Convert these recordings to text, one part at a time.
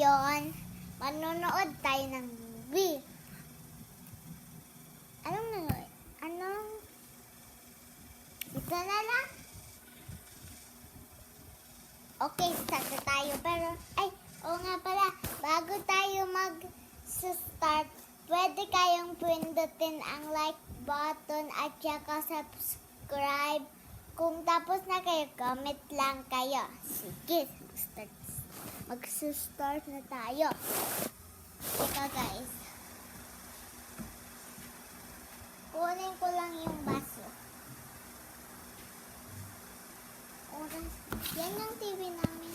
ngayon, manonood tayo ng movie. Anong nanonood? Ito na lang? Okay, start na tayo. Pero, oo nga pala, bago tayo mag-start, pwede kayong pindutin ang like button at saka subscribe. Kung tapos na kayo, comment lang kayo. Sige, mag-start na tayo. Ito guys. Kunin ko lang yung baso. Yan yung TV namin.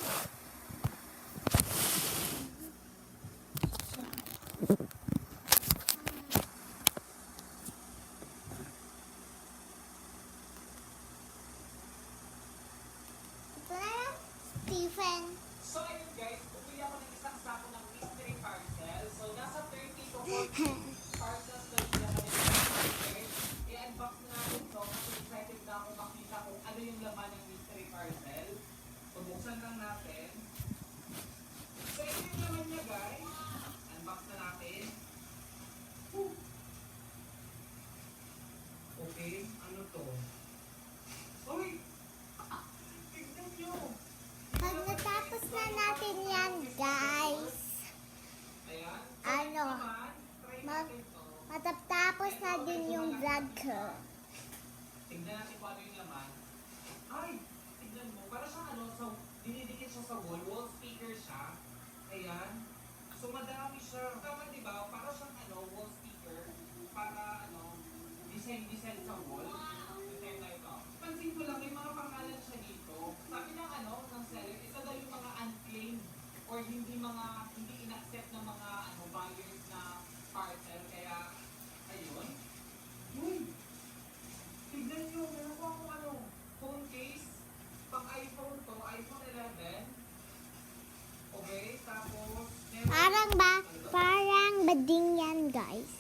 Ito na lang, Stephen. So ayun guys, bumili ako ng isang sako ng mystery parcel. So nasa 30 to 40 parcels na sila kami ng parcel. I-unbox na natin to kasi excited na ako makita kung ano yung laman ng mystery parcel. So buksan lang natin. So ito yung laman niya guys. Unbox na natin. Woo! Okay, ano to? Uy! Tignan nyo! Pag natapos na natin yan, guys, Ayan. ano, Try natin to. matatapos na din yung vlog ko. Tignan natin kung ano yung laman. Ay! Tignan mo. Para siyang ano, so, dinidikit siya sa wall speaker siya. Ayan. So, madami siya. Tama diba? Para siyang ano, wall speaker. Para ano, design sa wall. Design na ito. Pansin ko lang, may mga pangalan siya dito. Sabi ng ano, ng seller, isa daw yung mga unclaimed or hindi in-accept ng mga ano, buyers na parcel. Kaya, ayun. Uy! Tignan nyo, meron ko akong ano, phone case. Pang iPhone to, iPhone 11. Okay, tapos, Parang bading yan, guys.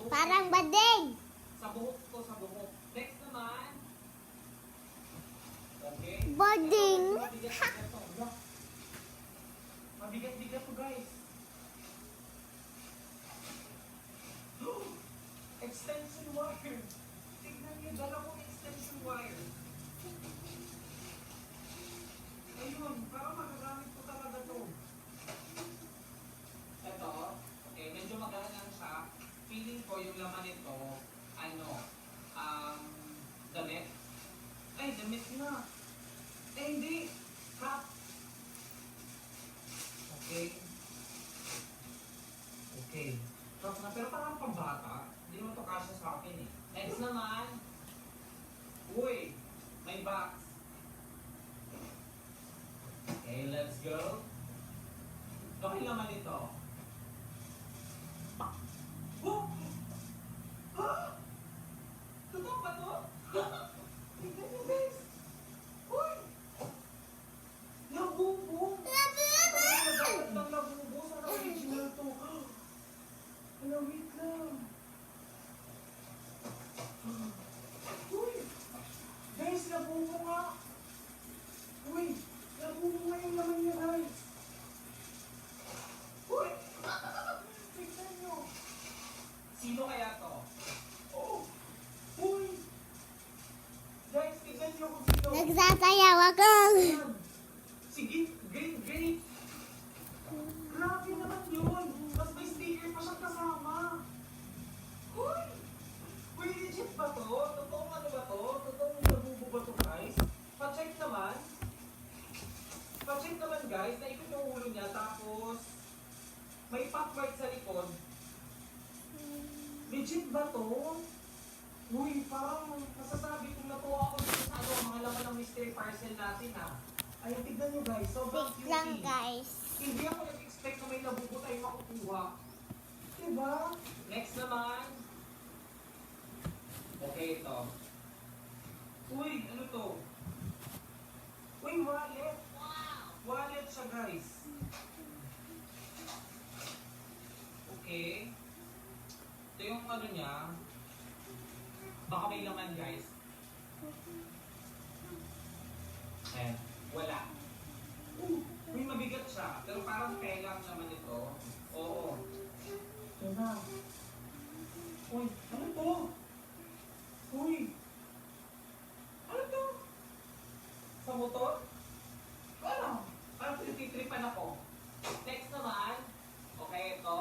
Parang bading. Sa buhok ko, sa buhok. Next naman. Okay. Bading. Mabigat-bigat to. Look. Mabigat-bigat to, guys. Extension wire. Tignan niyo, dala kong extension wire. Ayun, parang magagamit ko talaga to. Ito, okay, medyo magaan lang siya. Feeling ko yung laman nito, ano, damit. Ay, damit na. Eh, hindi. Cup. Okay. Okay. Cup na, pero parang pambata. Hindi naman ito kasya sa akin eh. Next naman. Uy, may box. Okay, let's go. Okay naman ito. Oh! Ha? Totoo ba to? Tignan niyo guys. Uy! Labubo! Dapat lang labubo. Sana original to. Hala, wait lang. Uy! Guys, labubo nga. Uy! Labubo nga yung laman niya guys. Uy! Tignan niyo. Sino kaya to? Oh! Uy! Guys, tignan niyo kung sino. Nagsasayaw ako. Ayan. Sige, great. Grabe naman yun. Mas may sticker pa siyang kasama. Uy! Uy, legit ba to? Totoong ano ba to? Totoong labubo ba to guys? Pa-check naman. Pa-check naman guys, naikot yung ulo niya. Tapos, may pop-mark sa likod. Legit ba to? Uy, parang masasabi kong natuwa ako dito sa ano, mga laman ng mystery parcel natin ha. Ayun, tignan nyo guys, sobrang Wait lang, cutie. guys. Hindi ako nag-expect na may labubo tayo makukuha. Diba? Next naman. Okay, ito. Uy, ano to? Uy, wallet. Wallet siya guys. Okay. Ito yung ano niya. Baka may laman guys. Ayan. Wala. Uy, mabigat siya. Pero parang kailang naman. na. Uy, ano to? Uy. Ano to? Sa motor? Ano? Parang tinitripan ako. Next naman. Okay, ito.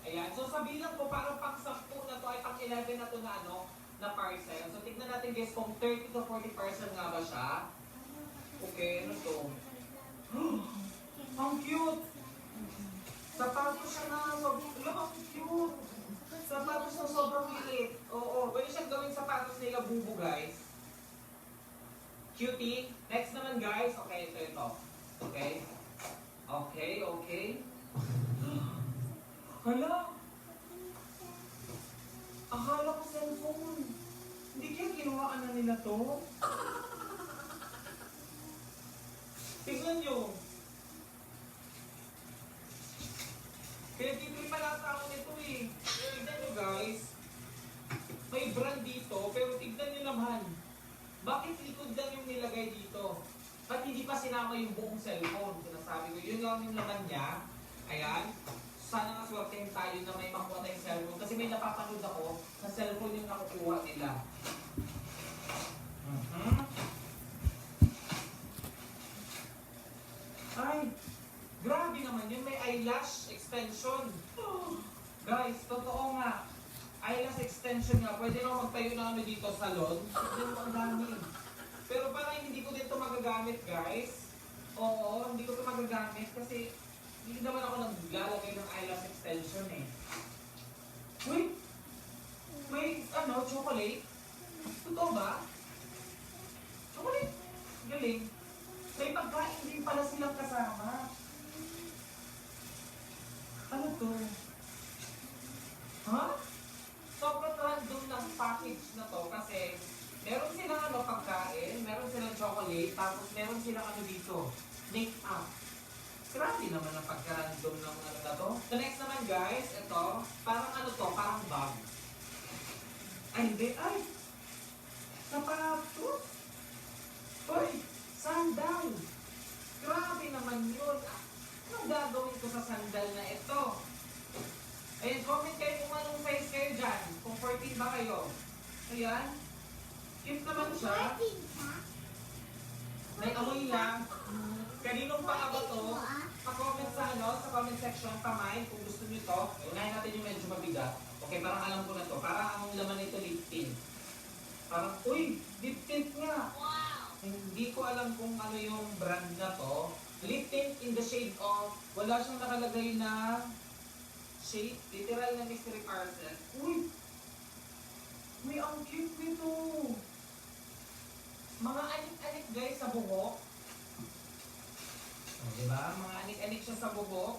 Ayan. So, sabihin ko parang pang 10 na to ay pang 11 na to na ano, na parcel. So, tignan natin guys kung 30 to 40 parcel nga ba siya. Okay, ano to? Ang cute! Sapatos siya na. Ang cute! Sapatos na sobrang liit. Oo, pwede siyang gawing sapatos nila bubo guys. Cutie. Next naman guys. Okay, ito. Okay. Okay, okay. Hala! Akala ko cellphone. Hindi kaya kinuhaan na nila to? Tingnan nyo. Pinagtitripan ata ako nito eh. Tignan nyo guys. May brand dito, pero tignan nyo naman. Bakit likod lang yung nilagay dito? Ba't hindi pa sinama yung buong cellphone? Sinasabi ko, yun lang yung laman niya. Ayan. Sana nga swertein tayo na may makuha tayong cellphone. Kasi may napapanood ako na cellphone yung nakukuha nila. Ay, grabe naman yun. May eyelash extension. Guys, totoo nga. Eyelash extension nga. Pwede naman magtayo na kami dito sa salon. Hindi mo ang dami. Pero parang hindi ko dito magagamit, guys. Oo, hindi ko ito magagamit kasi hindi naman ako naglalagay ng eyelash extension eh. Uy! May chocolate? Totoo ba? Chocolate? Galing. May pagkain din pala silang kasama. Ano to? Ha? Sobrang random ng package na to kasi meron silang pagkain, meron silang chocolate, tapos meron silang dito, make-up. Grabe naman ang pagka-random ng na to. The next naman guys, ito, parang parang bag. Ay, hindi, ay! Sapatos! Uy! Sandal! Grabe naman yun. Anong gagawin ko sa sandal na ito? Ayun, comment kayo kung anong size kayo dyan. Kung 14 ba kayo. Ayan. Cute naman siya. May amoy lang. Kaninong paa ba to? Pa-comment sa comment section, pa-mind kung gusto nyo to. Unahin natin yung medyo mabigat. Okay, parang alam ko na to. Parang ang laman nito lip tint. Parang, uy! Lip tint nga! Wow! Hindi ko alam kung ano yung brand na to. Lip tint in the shade of, wala siyang nakalagay na shade. Literal na mystery parcel. Uy! May ang cute nito! Mga anik-anik guys sa buhok. O, diba? Mga anik-anik siya sa buhok.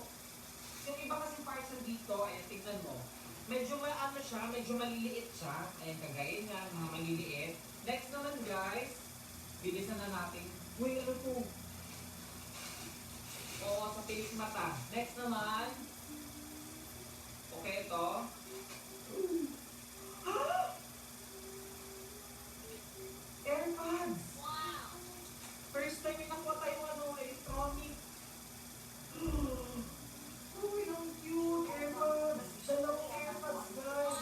Yung iba kasi parcel dito, ayan, tignan mo. Medyo siya, medyo maliliit siya. Ayan, kagaya niya, mga maliliit. Next naman guys, bilisan na natin. Uy, ano to? Oo, sa pilik mata. Next naman. Okay, ito. AirPods! Wow! First time yung nakuha tayong electronic. Uy, ang cute! AirPods! Dalawang AirPods, guys!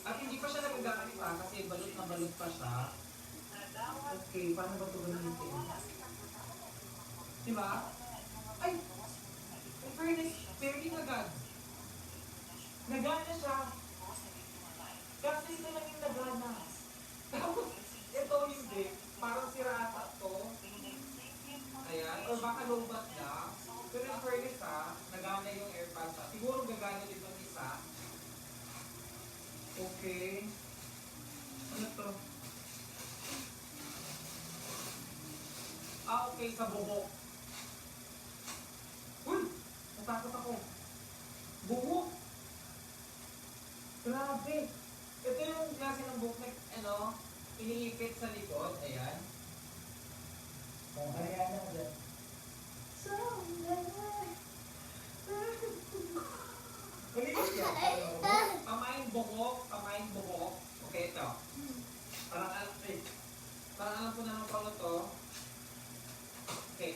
At hindi pa siya nagagamit kasi balot na balot pa siya. Okay, paano ba ito gamitin? Diba? Ay! In fairness, very agad. Nagana siya. Kasi ito lang yung nagana. Tapos, ito hindi. Parang sirata to. Ayan. Or baka lowbat lang. Pero in fairness nagana yung AirPods siya. Siguro gagana din yung isa. Okay. Ano to? Okay. Sa buhok. Uy! Natakot ako. Buhok! Grabe! Ito yung klase ng buhok na, iniipit sa likod. Ayan. Oh, ayan na dyan. Pamain buhok. Okay, ito. Parang alam ko na ng pang ito. Okay.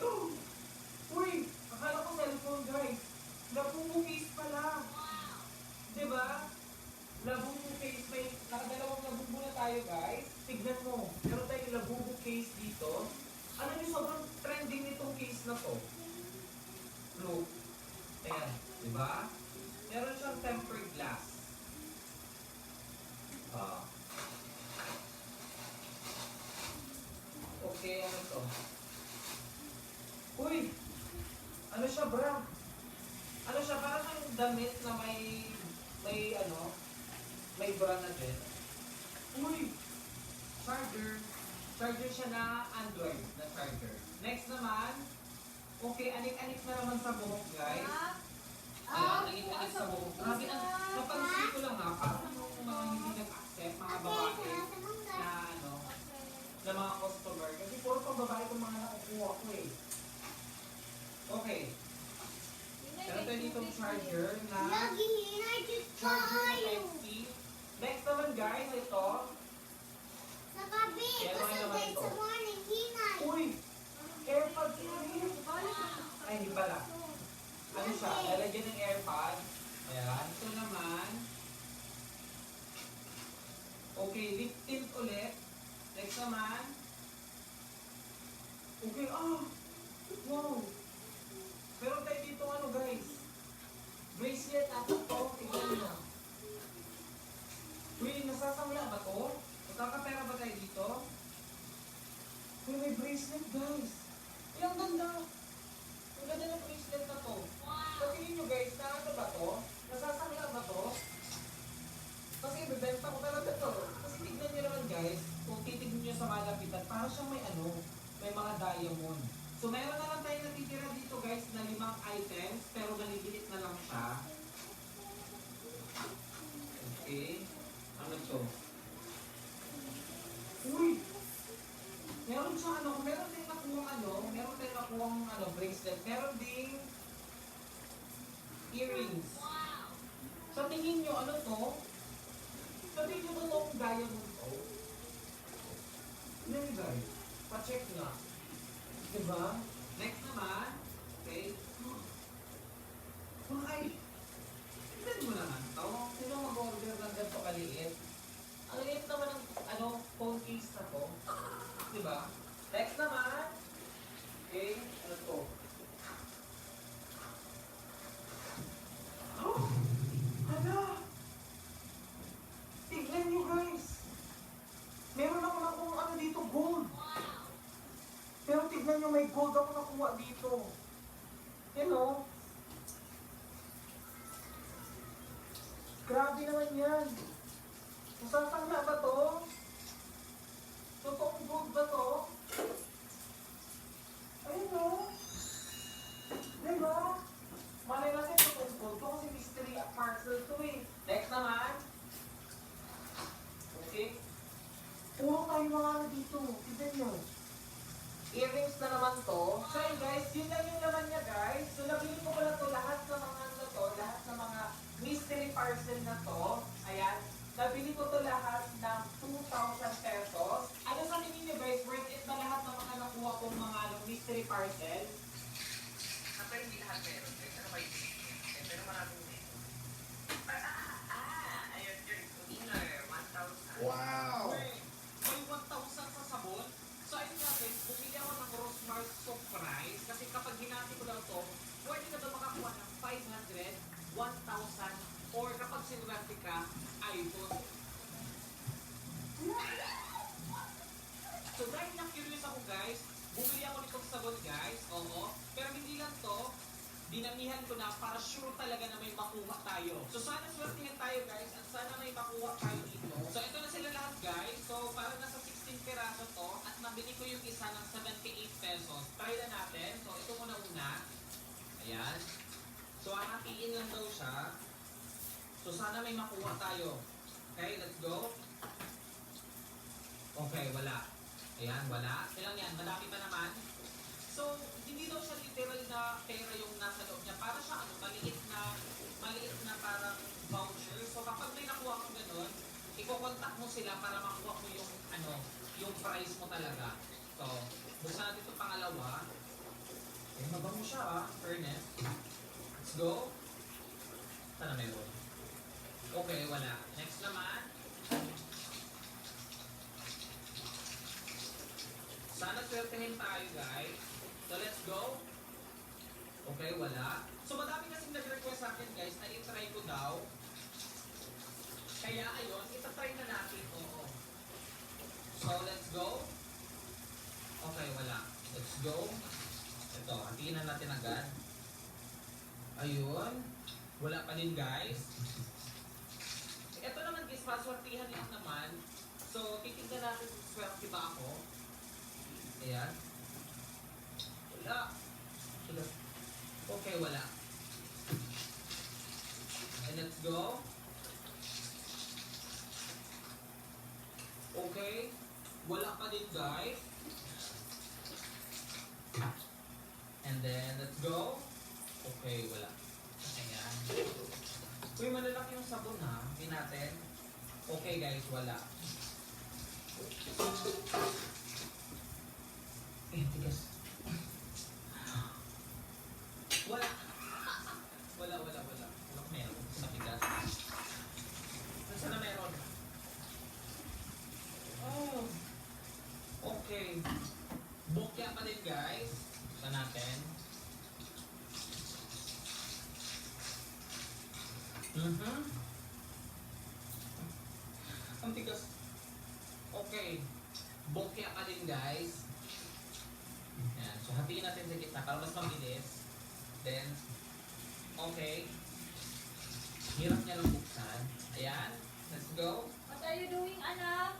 Uy! Akala ko cellphone, guys. Napumukis pala. case dito. Ano yung sobrang trending nitong case na to? Look. Ayan, di ba? Meron siyang tempered glass. Ah. Okay, ano to? Uy! Ano siya, bra? Ano siya, parang ang damit na may bra na din. Uy! Charger. Charger siya na Android na charger. Next naman, okay, anik-anik na naman sa buhok, guys. Ayan, anik-anik sa buhok. Grabe na, napansin ko lang parang yung mga hindi nag-accept, mga babae na na mga customer. Kasi puro pang babae itong mga nakukuha ko eh. Okay. Meron tayo ditong charger na Lagi hinay charger na tayo. Type-C. Next naman guys, ito. Sa gabi, Kaya kasi naman guys ito. sa morning, hinay. Uy! AirPods yun. Ay, hindi pala. Ano siya? Lalagyan ng AirPod. Ayan. Ito naman. Okay, lip tint ulit. Next naman. Okay, wow! Meron tayo dito guys. Bracelet at ito. Tingnan nyo. Uy, nasasangla ba to? Magkakapera ba tayo dito? Uy, may bracelet guys. Uy, ang ganda. Ang ganda ng bracelet na to. So, tingin nyo guys, na ano ba to? Nasasangla ba to? Kasi ibibenta ko talaga to. Kasi tignan nyo naman guys, kung titignan nyo sa malapitan, parang siyang may mga diamond. So meron na lang tayo natitira dito guys na 5 items, pero maliliit na lang siya. Okay. Ano to? Uy! Meron siyang meron din nakuhang bracelet. Meron ding earrings. Sa tingin nyo, ano to? Sa tingin nyo totoong diamond to? Ano yun guys? Pa-check nga. Diba? Next naman, okay. Ay! Tignan mo naman to. Sino mag-order ng ganito kaliit? Ang liit naman ng phone case na to. Diba? Next naman, okay, ano to? Oh! Hala! Tignan nyo guys! Meron ako nakuha dito, gold. Pero tignan nyo, may gold ako nakuha dito. Hello? Grabe naman yan. Masasangla ba to? Totoong gold ba to? Ayun o. Diba? Malay natin totoong gold to kasi mystery parcel to eh. Next naman. Okay. Puro tayo mga dito. Tignan nyo. Earrings na naman to. So yun guys, yun lang yung laman niya guys. So nabili ko pala to lahat ng mga mystery parcel na to. Ayan. Nabili ko to lahat ng 2,000 pesos. Ano sa tingin niyo guys, worth it ba lahat ng mga nakuha kong mga mystery parcel? Siyempre hindi lahat meron. Ano ba yung pero maraming meron. Ayun yun. Winner, 1,000. Wow! May 1,000 sa sabon. So ayun nga guys, bumili ako ng Rosmar Surprise kasi kapag hinati ko lang to, pwede ka daw makakuha ng 500, 1,000, or kapag sinwerte ka, iPhone. So dahil na-curious ako guys, bumili ako nitong sabon guys, oo. Pero hindi lang to, dinamihan ko na para sure talaga na may makuha tayo. So sana swertihan tayo guys at sana may makuha tayo dito. So ito na sila lahat guys. So para nasa 16 piraso to at nabili ko yung isa ng 78 pesos. Try na natin. So ito muna una. Ayan. So hatiin lang daw siya. So sana may makuha tayo. Okay, let's go. Okay, wala. Ayan, wala. Kailang yan, madami pa naman. So, hindi daw siya literal na pera yung nasa loob niya. Para siya maliit na parang voucher. So, kapag may nakuha kang ganun, iko-contact mo sila para makuha mo yung price mo talaga. So, buksan natin itong pangalawa. Eh, mabango siya fairness. Let's go. Sana meron. Okay, wala. Next naman. Sana swertehin tayo, guys. So, let's go. Okay, wala. So, madami kasing nag-request sa akin, guys, na i-try ko daw. Kaya, ayun, itatry na natin. Oo. So, let's go. Okay, wala. Let's go. Ito, hatiin na natin agad. Ayun. Wala pa din, guys. Ito naman, guys, paswertihan lang naman. So, titignan natin kung swerte ba ako. Ayan. Wala. Okay, wala. And let's go. Okay. Wala pa din, guys. And then, let's go. Okay, wala. Ayan. Uy, malalaki yung sabon ha. Hindi natin. Okay, guys, wala. Eh, tigas. Wala. Wala. Wala meron. Sa tigas. Saan na meron? Oh. Okay. Bokya pa din, guys. Ito natin. Ang tigas. Okay. Bokya pa din, guys. Yan. So, hatiin natin sa gitna para mas mabilis. Then, okay. Hirap niya lang buksan. Ayan. Let's go. What are you doing, anak?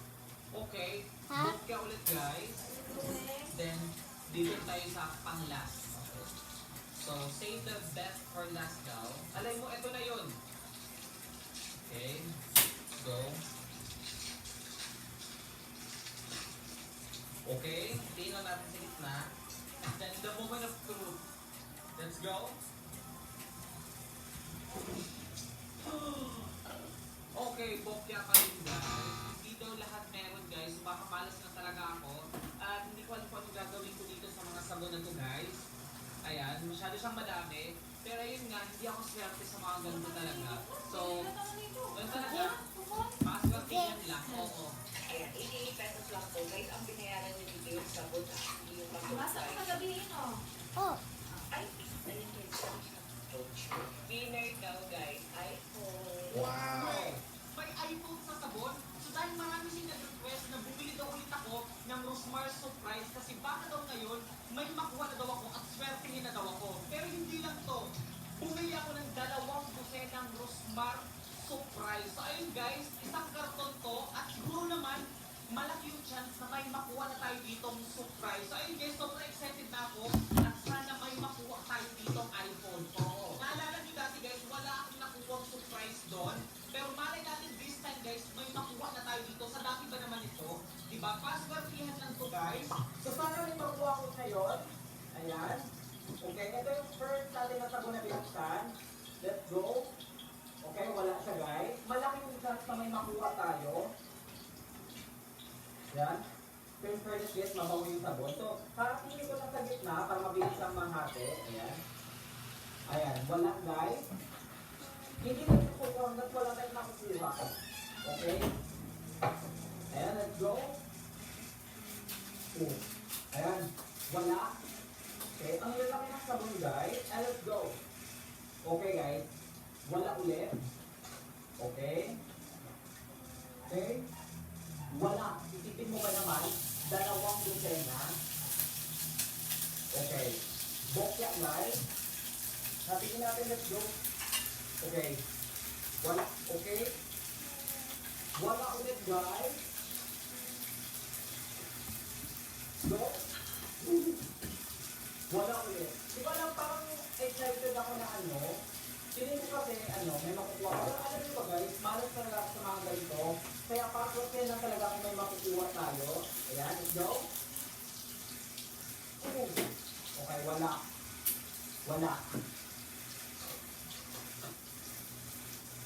Okay. Ha? Bokya ulit, guys. What are you doing? Then, dito tayo sa pang-last. Okay. So, save the best for last daw. Alay mo, ito na yun. Okay. Go. Okay. Tingnan natin sa gitna. Then, the moment of truth. Let's go. Okay, bokya pa rin, guys. Hindi daw lahat meron, guys. Makamalas na talaga ako. At hindi ko alam kung ano gagawin ko dito sa mga sabon na to, guys. Ayan, masyado siyang madami. Pero yun nga, hindi ako swerte sa mga ganito talaga. So, ganun talaga. Password tingnan lang. Oo. Ayan, 88 pesos lang po. Guys, ang binayaran niyo dito yung sabon ha. Hindi yung Basta mag-price. ka kagabihin, oh. Oh, Ay, ayun yung winner daw, guys. iPhone. Wow! May iPhone sa sabon. So dahil marami sing nag-request na bumili daw ulit ako ng Rosmar Surprise kasi baka daw ngayon may makuha na daw ako at swertehin na daw ako. Pero hindi lang to. Bumili ako ng 2 dosenang Rosmar Surprise. So ayun guys, isang karton to at siguro naman malaki yung chance na may makuha na tayo ditong surprise. So ayun guys, sobrang excited na ako at sana may makuha tayo ditong iPhone. Oo. Naalala niyo dati guys, wala akong nakuha surprise doon. Pero malay natin this time guys, may makuha na tayo dito. Sa dati ba naman ito? Diba? Passwordihan lang to guys. So sana may makuha ko ngayon. Ayan. Okay, ito yung first natin na sabon na binuksan. Let's go. Okay, wala siya guys. Malaking chance na may makuha tayo. Yan. Pero first guys, mabaw yung sabon. So, hatiin ko lang sa gitna para mabilis ang mahati. Ayan. Ayan, wala guys. Hindi na ito po hanggat wala tayong nakusira. Okay? Ayan, let's go. Oh. Ayan, wala. Okay, ang lalaki ng sabon guys. And let's go. Okay guys. Wala ulit. Okay. Okay. Wala. Isipin mo ba naman, 2 dosena. Okay. Bokya guys. Sabihin natin, let's go. Okay. Wala. Okay. Wala ulit guys. Go. Wala ulit. Di ba lang parang excited ako na ano? Feeling ko kasi may makukuha ko. Pero alam niyo ba guys, malas talaga ako sa mga ganito. Kaya password yan lang talaga kung may makukuha tayo. Ayan, let's go. Okay, wala. Wala.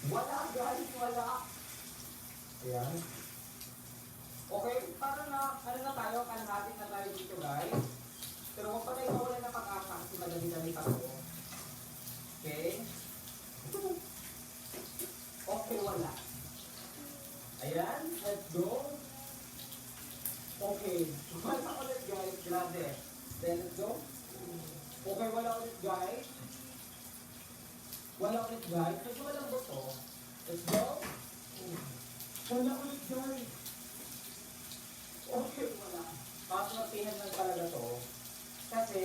Wala guys, wala. Ayan. Okay, parang na tayo, kalahati na tayo dito guys. Pero huwag pa tayo mawala na pag-asa kasi madami-dami pa ito. Okay. Okay, wala. Ayan, let's go. Okay, wala ulit guys. pader. Then, let's go. Okay, wala ulit, guys. Wala ulit, guys. Kasi walang buto. Let's go. Wala ulit, guys. Okay, wala. Paswatihan lang talaga to. Kasi,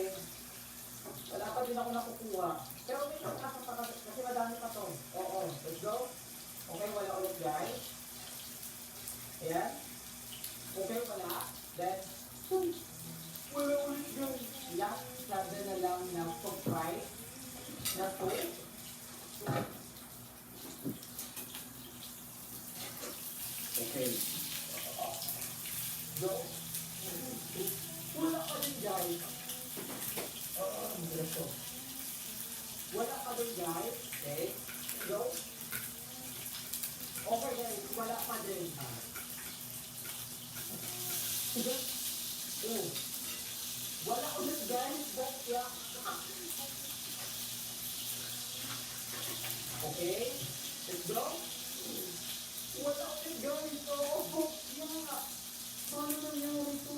wala pa din ako nakukuha. Pero may pagkasa pa kasi madami pa to. Oo, let's go. Okay, wala ulit, guys. Ayan. Okay, wala. Then, wala ulit, guys. Last sabi na lang na surprise na to. Okay. Go. Wala pa din, guys. Ang bilis to. Wala pa din, guys. Okay. Go. Okay, guys. Wala pa din. Okay. Oh. Wala ulit, guys. Bokya. Okay. Let's go. Wala ulit, guys. Oh, bokya. Paano nangyari to?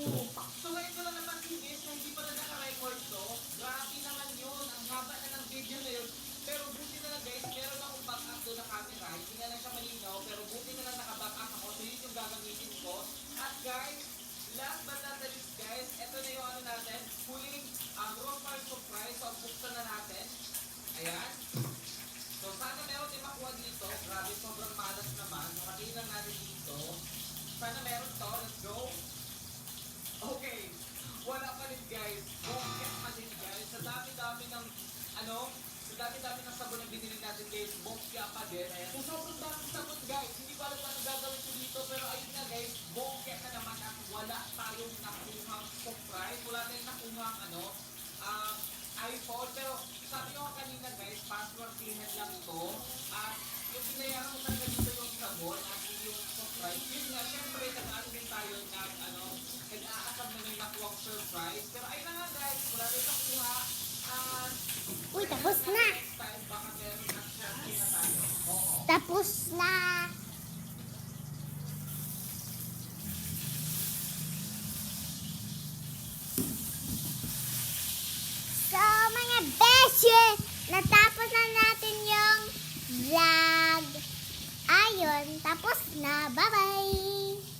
So ngayon ko lang napansin guys na hindi pala naka-record to. Grabe naman yun. Ang haba na ng video na yun. Pero buti na lang guys, meron akong backup doon na camera. Hindi na lang siya malinaw. Pero buti na lang naka-backup ako. So yun yung gagamitin ko. At guys, last but not the least guys, ito na yung ano natin. Huling Rosemary surprise. So buksan na natin. Ayan. So sana meron din makuha dito. Grabe, sobrang malas naman. So katiin lang natin dito. Sana meron to. Let's go. Okay. Wala pa rin guys. Bongket pa din guys. Sa dami-dami ng sa dami-dami ng sabon na binili natin guys. Bongket pa din. Ayan. So sobrang daming sabon guys. Hindi ko alam ano gagawin ko dito. Pero ayun na guys. Bongket na naman at wala tayong nakuhang surprise. Wala tayong nakuhang iPhone. Pero sabi ko kanina guys, password payment lang to. At yung binayaran mo talaga dito yung sabon at yung surprise. Yun nga, syempre, nag-ano din tayo nag-aasam na may nakuwang surprise. Pero ayun na nga guys, wala rin nakuha. Uy, tapos na. Next time, baka meron na share na tayo. Oo. Tapos na. So, mga besye, natapos na natin yung vlog. Ayun, tapos na. Bye-bye!